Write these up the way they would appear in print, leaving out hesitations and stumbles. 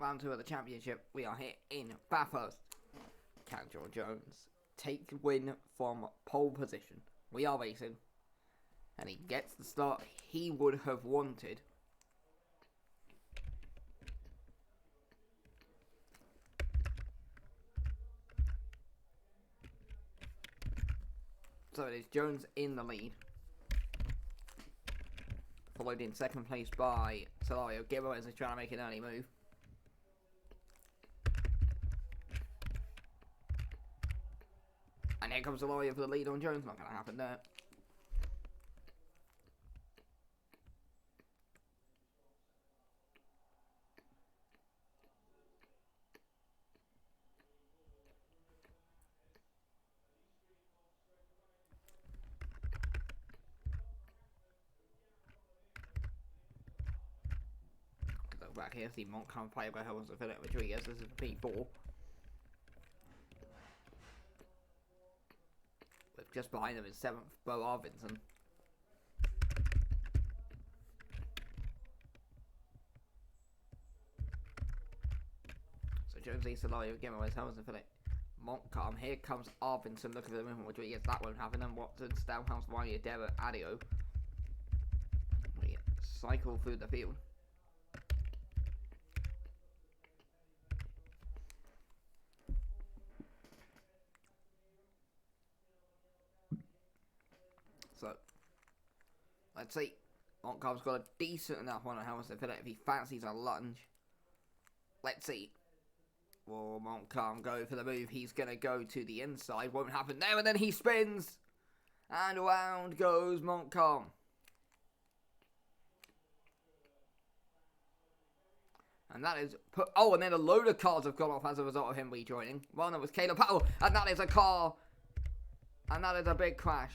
round 2 of the championship. We are here in Bathurst. Can John Jones take the win from pole position? We are racing. And he gets the start he would have wanted. So it is Jones in the lead. Followed in second place by Solario. Gibbs is trying to make an early move. And here comes Solario for the lead on Jones. Not going to happen there. Back here, see Montcalm play by Helms and Philip Rodriguez. This is P4. With just behind them is 7th, Bo Arvidsson. So Jones leads Solario again with Helms and Philip Montcalm. Here comes Arvidsson looking for the movement Rodriguez. That won't happen. And Watson, Stouthouse, Wiley, Adera, Adio. We cycle through the field. So, let's see. Montcalm's got a decent enough one on Helms and Philip if he fancies a lunge. Let's see. Will Montcalm go for the move? He's going to go to the inside. Won't happen there, and then he spins. And around goes Montcalm. And that is... Oh, and then a load of cars have gone off as a result of him rejoining. One that was Caleb Powell. And that is a car. And that is a big crash.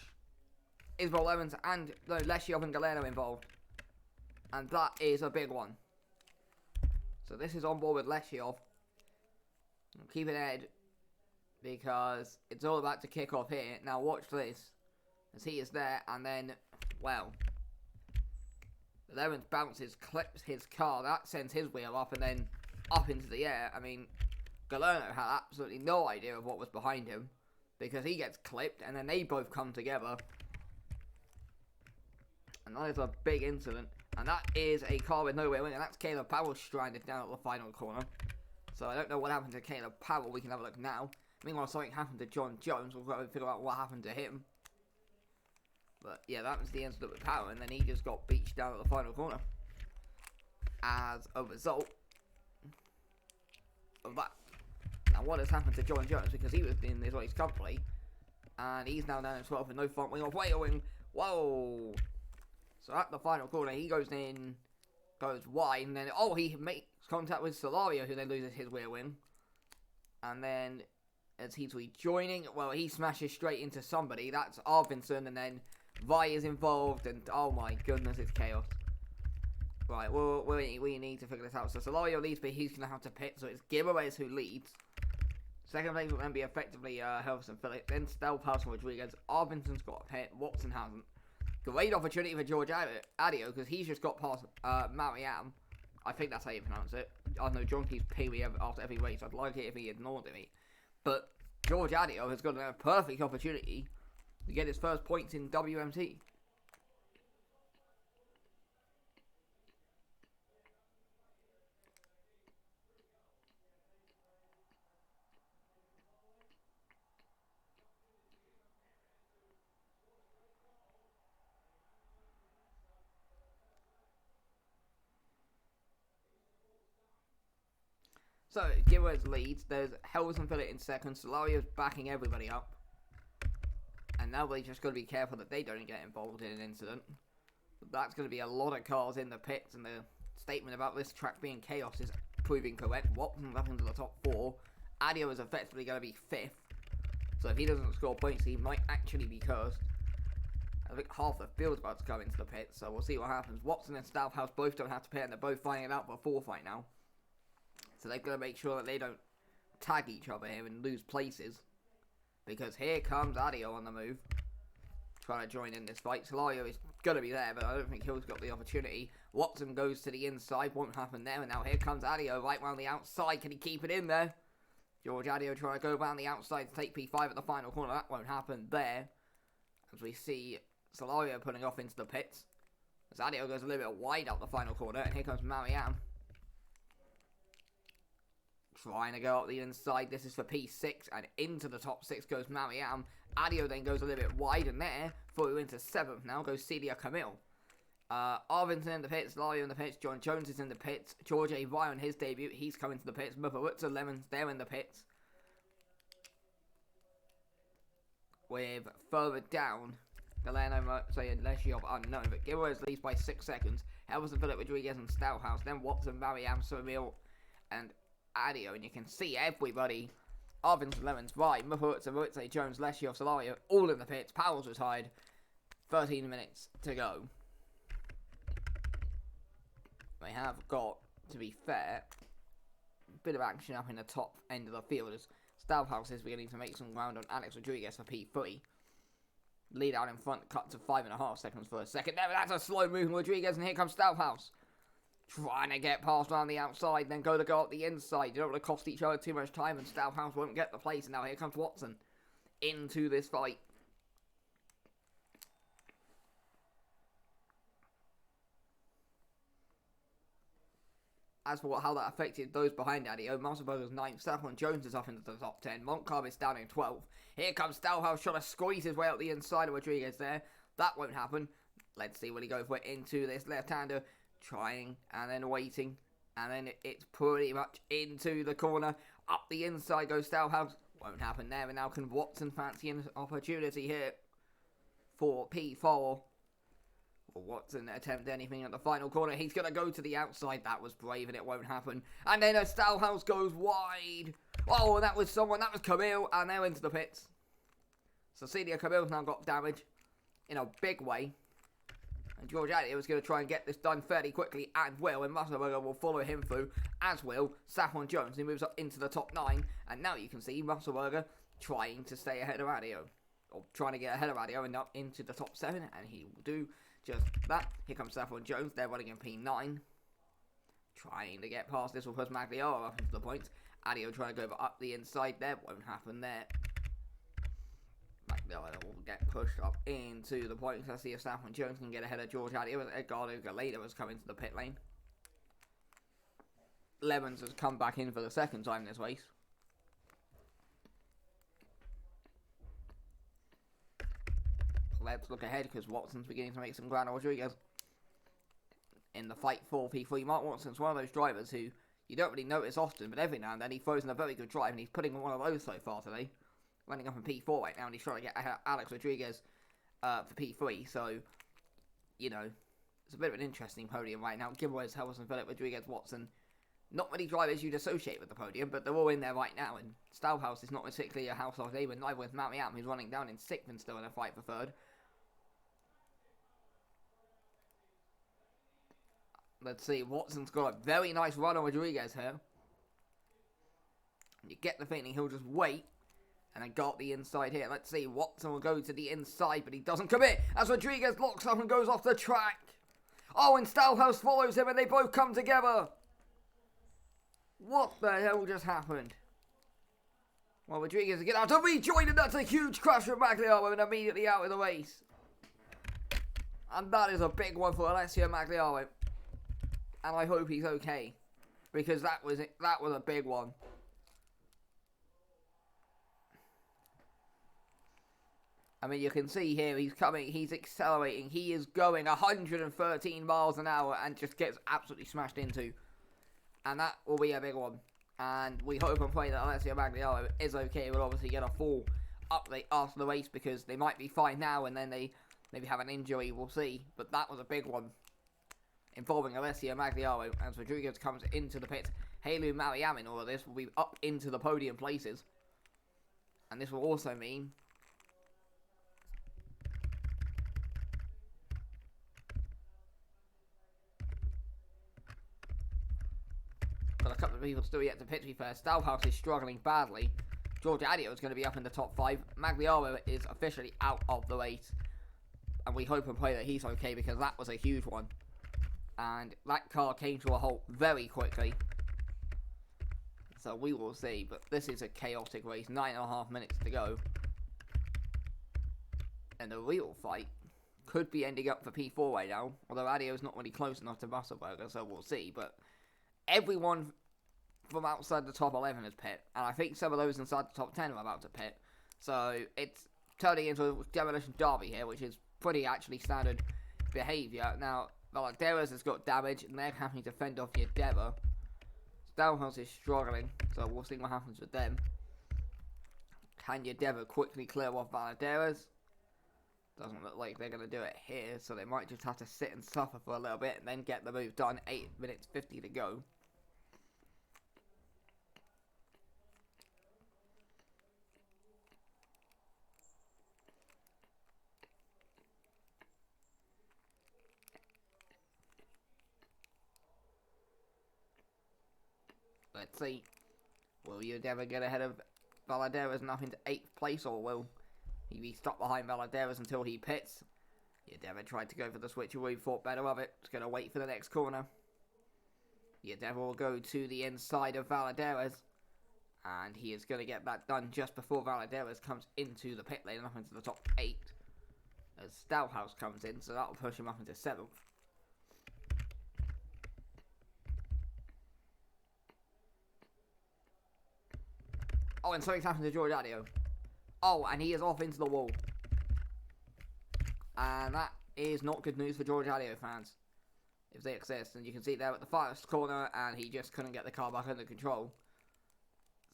Isabel Evans and Leshiov and Galeno involved. And that is a big one. So this is on board with Leshiov. Keep it ahead. Because it's all about to kick off here. Now watch this. As he is there and then, well. Evans bounces, clips his car. That sends his wheel up and then up into the air. I mean, Galeno had absolutely no idea of what was behind him. Because he gets clipped and then they both come together. And that is a big incident. And that is a car with no way winning. And that's Caleb Powell stranded down at the final corner. So I don't know what happened to Caleb Powell. We can have a look now. Meanwhile, something happened to John Jones. We'll go and figure out what happened to him. But yeah, that was the incident with Powell. And then he just got beached down at the final corner. As a result of that. Now what has happened to John Jones? Because he was in his race company. And he's now down in 12th with no front wing or wheel wing. Whoa! So at the final corner, he goes in, goes wide, and then, oh, he makes contact with Solario, who then loses his rear wing. And then, as he's rejoining, well, he smashes straight into somebody. That's Arvidsson, and then Vi is involved, and oh my goodness, it's chaos. Right, well, we need to figure this out. So Solario leads, but he's going to have to pit, so it's Gibbs who leads. Second place will then be effectively Helms and Philip, then Stouthouse and Rodriguez. Arvidsson's got a pit, Watson hasn't. Great opportunity for George Adio, because he's just got past Mariam. I think that's how you pronounce it. I know John keeps pinging me after every race. I'd like it if he ignored me. But George Adio has got a perfect opportunity to get his first points in WMT. So, Gibbs leads. There's Helms and Philip in second. Solario's backing everybody up. And now they just got to be careful that they don't get involved in an incident. But that's going to be a lot of cars in the pits. And the statement about this track being chaos is proving correct. Watson's up into the top 4. Adio is effectively going to be 5th. So if he doesn't score points, he might actually be cursed. I think half the field's about to come into the pits. So we'll see what happens. Watson and Stouthouse both don't have to pit. And they're both fighting it out for a 4 fight now. So they've got to make sure that they don't tag each other here and lose places. Because here comes Adio on the move. trying to join in this fight. Solario is going to be there, but I don't think he's got the opportunity. Watson goes to the inside, won't happen there, and now here comes Adio right round the outside. Can he keep it in there? George Adio trying to go around the outside to take P5 at the final corner. That won't happen there. As we see Solario putting off into the pits. As Adio goes a little bit wide out the final corner, and here comes Marianne. Trying to go up the inside. This is for P6, and into the top 6 goes Marianne. Adio then goes a little bit wide, and there, through into 7th now goes Celia Camille. Arvinson in the pits, Solario in the pits, John Jones is in the pits, George A. Ryan on his debut, he's coming to the pits, Muparitza Lemons, they're in the pits. With further down, Galeno saying Leshiov unknown, but giveaways leads by 6 seconds. Helverson, Philip Rodriguez and Stouthouse, then Watson, Marianne, Surreal, and Adio, and you can see everybody. Arvinson, Lemons, Ryan, Muparitza, Jones, Leshiov, Solario, all in the pits, Powell's retired, 13 minutes to go. They have got, to be fair, a bit of action up in the top end of the field as Stouthouse is beginning to make some ground on Alex Rodriguez for P3. Lead out in front, cut to 5.5 seconds for a second. There, that's a slow moving Rodriguez, and here comes Stouthouse. Trying to get past around the outside, then go up the inside. You don't want to cost each other too much time, and Stouthouse won't get the place. And now here comes Watson into this fight. As for how that affected those behind Adio, Musselburger's 9th, Stefan Jones is up into the top 10, Montcalm is down in 12th. Here comes Stouthouse trying to squeeze his way up the inside of Rodriguez there. That won't happen. Let's see when he goes for it into this left-hander. Trying, and then waiting, and then it's pretty much into the corner. Up the inside goes Stouthouse. Won't happen there, and now can Watson fancy an opportunity here for P4. Will Watson attempt anything at the final corner? He's going to go to the outside. That was brave, and it won't happen. And then Stouthouse goes wide. Oh, and that was someone. That was Camille, and they're into the pits. Cecilia Camille's now got damage in a big way. And George Adio is going to try and get this done fairly quickly, and will, and Musselburger will follow him through, as will Saffron Jones. He moves up into the top 9, and now you can see Musselburger trying to stay ahead of Adio, or trying to get ahead of Adio and up into the top 7, and he will do just that. Here comes Saffron Jones, they're running in P9. Trying to get past this will push Magliaro up into the points. Adio trying to go up the inside there, won't happen there. Magliaro will get pushed up into the points. Let's see if Saffron Jones can get ahead of George Adio as Edgardo Galeda has come into the pit lane. Lemons has come back in for the second time this race. Let's look ahead because Watson's beginning to make some ground. Rodriguez in the fight for P3. Mark Watson's one of those drivers who you don't really notice often, but every now and then he throws in a very good drive, and he's putting one of those so far today. Running up in P4 right now, and he's trying to get Alex Rodriguez for P3. So, you know, it's a bit of an interesting podium right now. Giveaways, Helverson, Philip, Rodriguez, Watson. Not many drivers you'd associate with the podium, but they're all in there right now. And Stouthouse is not particularly a household name, and neither is Mariam, who's running down in 6th and still in a fight for 3rd. Let's see, Watson's got a very nice run on Rodriguez here. You get the feeling he'll just wait and then go up the inside here. Let's see, Watson will go to the inside, but he doesn't commit as Rodriguez locks up and goes off the track. Oh, and Stouthouse follows him, and they both come together. What the hell just happened? Well, Rodriguez will get out to rejoin, and that's a huge crash from Magliaro and immediately out of the race. And that is a big one for Alessio Magliaro. And I hope he's okay, because that was it. That was a big one. I mean, you can see here, he's coming, he's accelerating, he is going 113 miles an hour and just gets absolutely smashed into. And that will be a big one. And we hope and pray that Alessio Magliaro is okay. We'll obviously get a full update after the race, because they might be fine now and then they maybe have an injury, we'll see. But that was a big one involving Alessio Magliaro as Rodriguez comes into the pits. Halu Mariam in all of this will be up into the podium places. And this will also mean got a couple of people still yet to pit, to be fair. Stouthouse is struggling badly. George Adio is going to be up in the top 5. Magliaro is officially out of the race. and we hope and pray that he's okay, because that was a huge one. And that car came to a halt very quickly. So we will see, but this is a chaotic race, 9.5 minutes to go. And the real fight could be ending up for P4 right now, although Adio's not really close enough to Musselberger, so we'll see. But everyone from outside the top 11 is pit, and I think some of those inside the top 10 are about to pit. So it's turning into a demolition derby here, which is pretty actually standard behaviour. Now, Valadares has got damage, and they're having to fend off the Endeavour. Stonehouse is struggling, so we'll see what happens with them. Can Endeavour quickly clear off Valadares? Doesn't look like they're going to do it here, so they might just have to sit and suffer for a little bit and then get the move done. 8 minutes 50 to go. Let's see. Will Endeavour get ahead of Valadares and up into 8th place, or will he be stuck behind Valadares until he pits? Endeavour tried to go for the switcheroo, thought better of it. It's going to wait for the next corner. Endeavour will go to the inside of Valadares, and he is going to get that done just before Valadares comes into the pit lane and up into the top 8. As Stouthouse comes in, so that will push him up into 7th. Oh, and something's happened to George Adio. Oh, and he is off into the wall. And that is not good news for George Adio fans, if they exist. And you can see there at the first corner, and he just couldn't get the car back under control.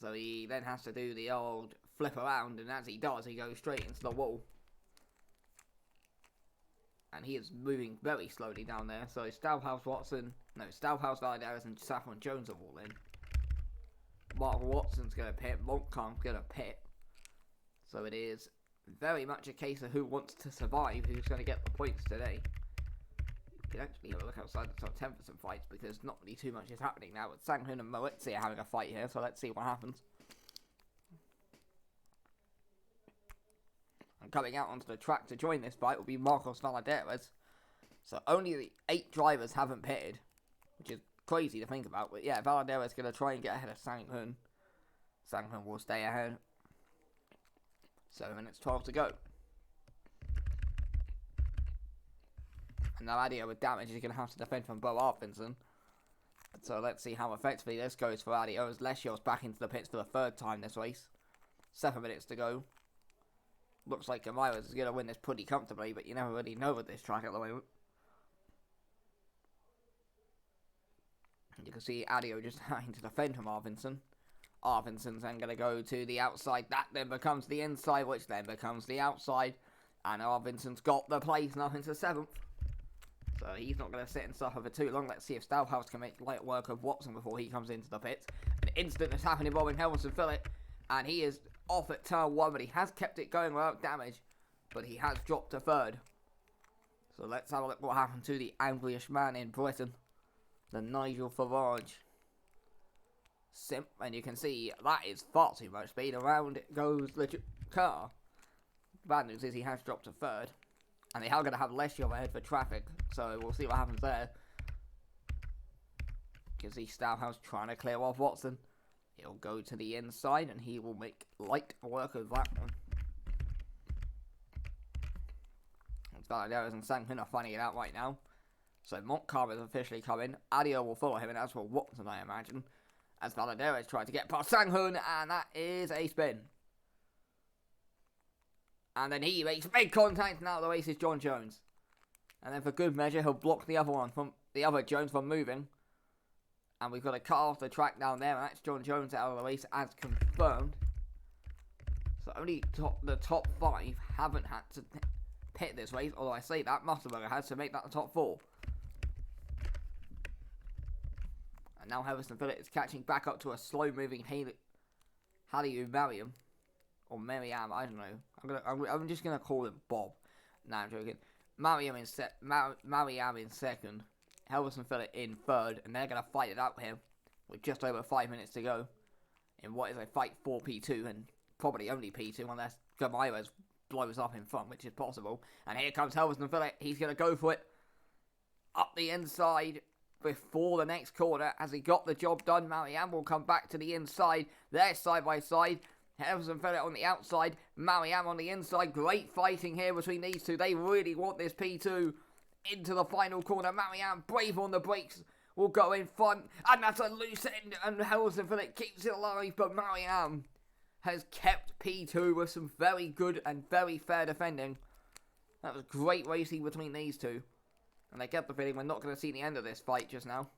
So he then has to do the old flip around, and as he does, he goes straight into the wall. And he is moving very slowly down there. So Stouthouse, Valadares, and Saffron Jones are all in. Mark Watson's going to pit, Montcalm's going to pit. So it is very much a case of who wants to survive, who's going to get the points today. You can actually have a look outside the top 10 for some fights, because not really too much is happening now. But Sanghun and Moitzi are having a fight here, so let's see what happens. And coming out onto the track to join this fight will be Marcos Valadares. So only the 8 drivers haven't pitted, which is crazy to think about. But yeah, Valadares is going to try and get ahead of Sanghun. Sanghun will stay ahead. 7 minutes 12 to go. And now Adio with damage is going to have to defend from Bo Arfinson. So let's see how effectively this goes for Adio, as Leshiel's back into the pits for the 3rd time this race. 7 minutes to go. Looks like Gamiras is going to win this pretty comfortably, but you never really know with this track at the moment. You can see Adio just having to defend from Arvinson. Arvinson's then going to go to the outside. That then becomes the inside, which then becomes the outside. And Arvinson's got the place and up into 7th. So he's not going to sit and suffer for too long. Let's see if Stouthouse can make light work of Watson before he comes into the pits. An instant is happening involving Helmsley Phillip. And he is off at turn 1, but he has kept it going without damage. But he has dropped to 3rd. So let's have a look what happened to the angriest man in Britain. The Nigel Farage simp, and you can see that is far too much speed. Around goes the car. Bad news is he has dropped to 3rd, and they are going to have Leshiel ahead for traffic, so we'll see what happens there. You can see Stouthouse trying to clear off Watson. He'll go to the inside, and he will make light work of that one. Valadares and Sanghun are finding it out right now. So Montcalm is officially coming. Adio will follow him, and as for Watson, I imagine. As Valadares tries to get past Sanghun, and that is a spin. And then he makes big contact, and out of the race is John Jones. And then for good measure, he'll block the other Jones from moving. And we've got to cut off the track down there, and that's John Jones out of the race as confirmed. So only the top 5 haven't had to pit this race, although I say that, Musselberger has to make that the top 4. And now Harrison Phillip is catching back up to a slow-moving Hallyu Mariam. Or Mariam, I don't know. I'm just going to call him Bob. No, I'm joking. Mariam in 2nd. Harrison Phillip in 3rd. And they're going to fight it out here with just over 5 minutes to go. In what is a fight for P2. And probably only P2 unless Gamiras blows up in front, which is possible. And here comes Helverson Phillip. He's going to go for it up the inside before the next corner. As he got the job done, Marianne will come back to the inside. They're side by side. Helverson Phillip on the outside, Marianne on the inside. Great fighting here between these two. They really want this P2 into the final corner. Marianne, brave on the brakes, will go in front. And that's a loose end, and Helverson Phillip keeps it alive. But Marianne has kept P2 with some very good and very fair defending. That was great racing between these two. And I get the feeling we're not going to see the end of this fight just now.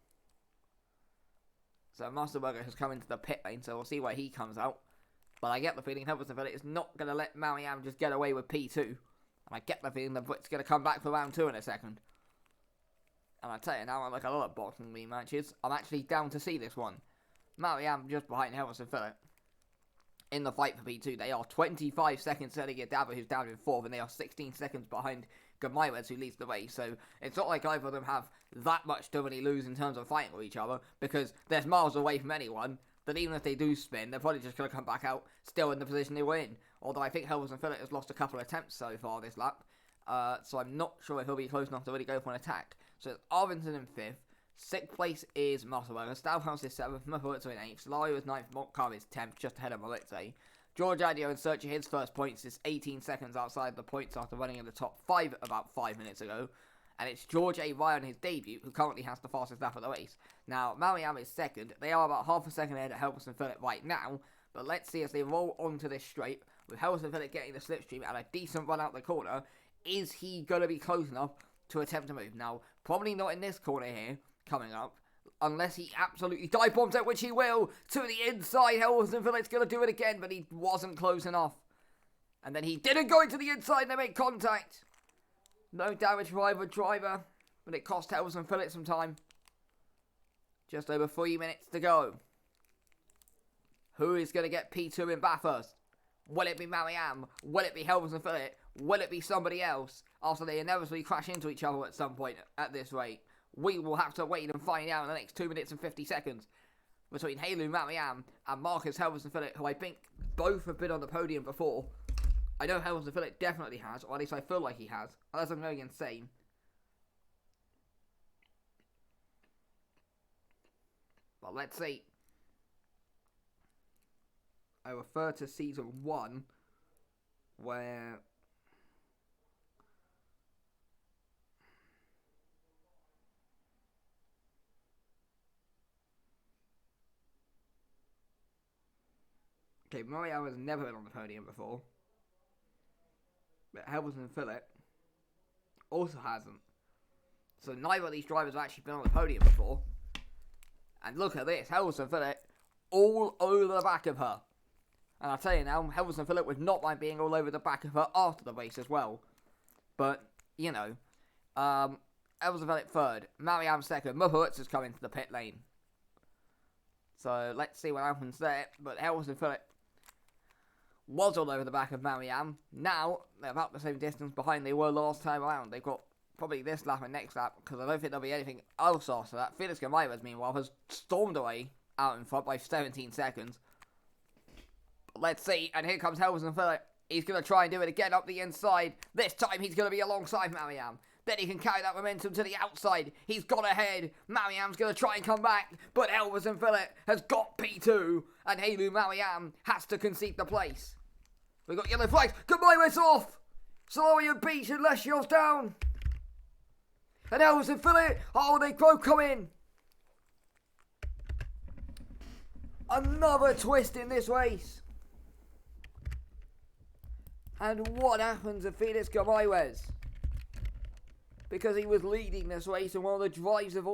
So Masterberger has come into the pit lane, so we'll see where he comes out. But I get the feeling Helverson Phillip is not going to let Marianne just get away with P2. And I get the feeling the Brit's going to come back for round 2 in a second. And I tell you now, unlike a lot of boxing rematches, I'm actually down to see this one. Marianne just behind Helverson Phillip in the fight for P2. They are 25 seconds ahead of Yadava, who's down in 4th, and they are 16 seconds behind Gamairez, who leads the race. So it's not like either of them have that much to really lose in terms of fighting with each other, because they're miles away from anyone. That even if they do spin, they're probably just going to come back out still in the position they were in. Although I think Helverson Phillip has lost a couple of attempts so far this lap. So I'm not sure if he'll be close enough to really go for an attack. So it's Arvinsson in 5th. 6th place is Musselberger. Stouthouse is 7th. Maputo in 8th. Solario is 9th. Montcar is 10th, just ahead of Moritze. George Adio in search of his first points is 18 seconds outside the points after running in the top 5 about 5 minutes ago. And it's George A. Ryan, his debut, who currently has the fastest lap of the race. Now, Marianne is 2nd. They are about half a second ahead of Helverson Phillip right now. But let's see as they roll onto this straight, with Helverson Phillip getting the slipstream and a decent run out the corner. Is he going to be close enough to attempt to move? Now, probably not in this corner here, coming up. Unless he absolutely dive bombs it, which he will. To the inside, Helverson Phillip's going to do it again, but he wasn't close enough. And then he didn't go into the inside, and they made contact. No damage for either driver, but it cost Helverson Phillip some time. Just over 3 minutes to go. Who is going to get P2 in Bathurst? Will it be Marianne? Will it be Helverson Phillip? Will it be somebody else after they inevitably crash into each other at some point at this rate? We will have to wait and find out in the next 2 minutes and 50 seconds between Halu Marianne and Marcus Helverson Phillip, who I think both have been on the podium before. I know Helverson Phillip definitely has, or at least I feel like he has, unless I'm going insane. But let's see. I refer to season 1, where okay, Marianne has never been on the podium before. But Helverson Phillip also hasn't. So neither of these drivers have actually been on the podium before. And look at this, Helverson Phillip all over the back of her. And I'll tell you now, Helverson Phillip would not mind being all over the back of her after the race as well. But, you know, Helverson Phillip 3rd, Marianne 2nd, Mahutz has come into the pit lane. So let's see what happens there. But Helverson Phillip was all over the back of Marianne. Now, they're about the same distance behind they were last time around. They've got probably this lap and next lap, because I don't think there'll be anything else after that. Felix Gamairez, meanwhile, has stormed away out in front by 17 seconds. But let's see, and here comes Helverson Phillip. He's going to try and do it again up the inside. This time he's going to be alongside Marianne. Then he can carry that momentum to the outside. He's got ahead. Marianne's going to try and come back. But Helverson Phillip has got P2. And Halu Marianne has to concede the place. We've got yellow flags. Gamairez off. Solario beach and Lesio's down. And Helverson Phillip. Oh, they both come in. Another twist in this race. And what happens to Felix Gamairez? Because he was leading this race in one of the drives of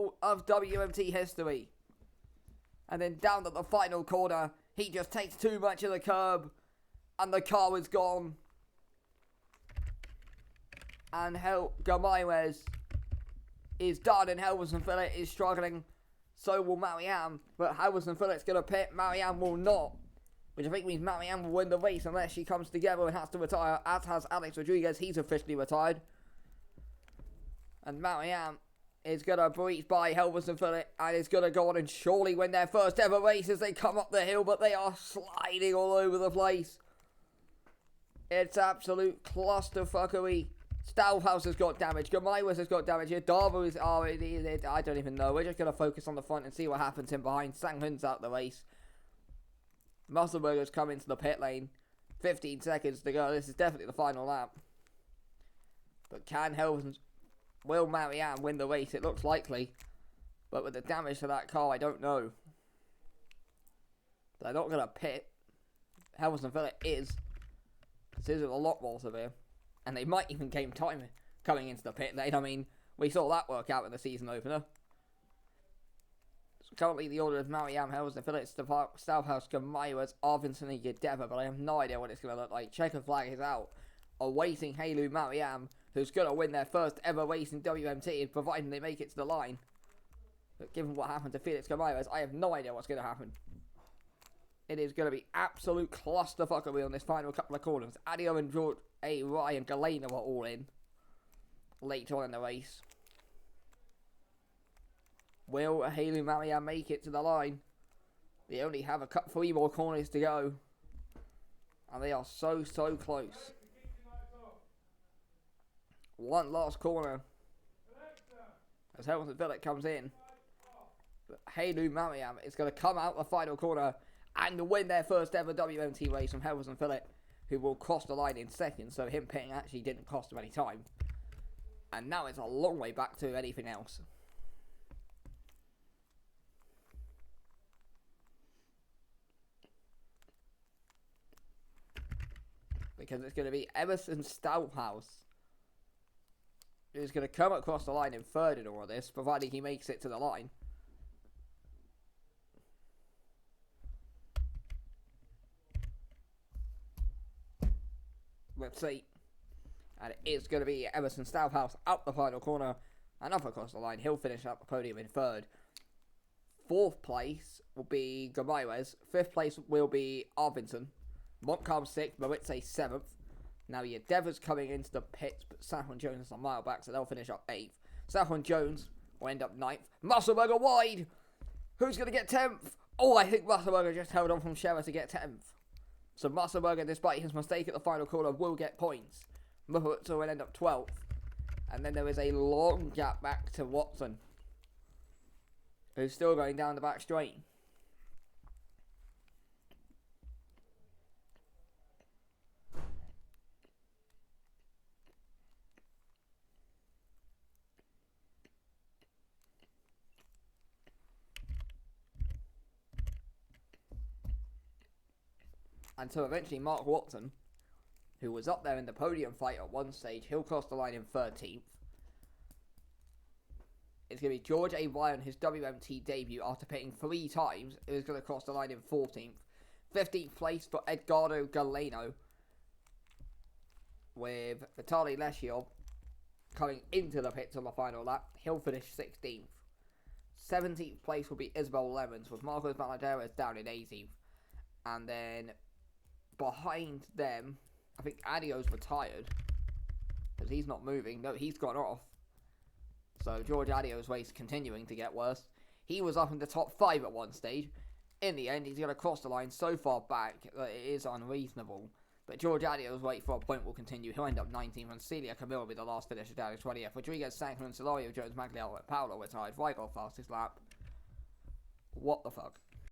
WMT history. And then down at the final corner, he just takes too much of the curb. And the car was gone. And Gamairez is done, and Helverson Phillip is struggling. So will Marianne. But Helverson Phillip's going to pit. Marianne will not. Which I think means Marianne will win the race unless she comes together and has to retire. As has Alex Rodriguez. He's officially retired. And Marianne is going to breach by Helverson Phillip and is going to go on and surely win their first ever race as they come up the hill. But they are sliding all over the place. It's absolute clusterfuckery. Stouthouse has got damage. Gamaiwas has got damage here. Darvo is... Oh, I don't even know. We're just going to focus on the front and see what happens in behind. Sanghun's out the race. Musselberger's come into the pit lane. 15 seconds to go. This is definitely the final lap. But can Helvens... Will Marianne win the race? It looks likely. But with the damage to that car, I don't know. They're not going to pit. Helvens and Phillip is. This is a lot more severe. And they might even gain time coming into the pit lane. I mean, we saw that work out in the season opener. So currently the order is Mariam, Helvens, Phillips, Stouthouse, Gamaiwas, Arvinsson and Yedeva, but I have no idea what it's going to look like. Checker flag is out. Awaiting Halu Mariam, who's going to win their first ever race in WMT, providing they make it to the line. But given what happened to Felix Gamaiwas, I have no idea what's going to happen. It is going to be absolute clusterfuckery on this final couple of corners. Adio and George A. Ryan Galena were all in later on in the race. Will Halu Marianne make it to the line? They only have 3 more corners to go. And they are so close. One last corner. As Helmut and Phillip comes in. But Halu Marianne is going to come out the final corner and win their first ever WMT race from Helmut and Phillip, who will cross the line in second, so him pitting actually didn't cost him any time. And now it's a long way back to anything else. Because it's going to be Emerson Stouthouse who's going to come across the line in third in all of this, providing he makes it to the line. Let's see. And it is going to be Emerson Stouthouse up the final corner and up across the line. He'll finish up the podium in third. 4th place will be Gamaiwas. 5th place will be Arvinsson. Montcalm 6th, Moritz 7th. Now Yedeva's coming into the pits, but Sahon Jones is a mile back, so they'll finish up 8th. Sahon Jones will end up 9th. Musselberger wide! Who's going to get 10th? Oh, I think Musselberger just held on from Scherer to get 10th. So Musselberger, despite his mistake at the final corner, will get points. Moritz will end up 12th. And then there is a long gap back to Watson, who's still going down the back straight. And so eventually Mark Watson, who was up there in the podium fight at one stage, he'll cross the line in 13th. It's going to be George A. Ryan, his WMT debut after pitting 3 times. He was going to cross the line in 14th. 15th place for Edgardo Galeno, with Vitaly Leshiov coming into the pits on the final lap. He'll finish 16th. 17th place will be Isabel Lemons, with Marcos Maladeras down in 18th. And then behind them, I think Adio's retired, because he's not moving. No, he's gone off. So George Adio's race continuing to get worse. He was up in the top 5 at one stage. In the end, he's going to cross the line so far back that it is unreasonable. But George Adio's wait for a point will continue. He'll end up 19th, and Celia Camille will be the last finisher down in 20th. Rodriguez, Sankman, Solario, Jones, Magliello, and Paolo retired. Weigel fastest lap. What the fuck?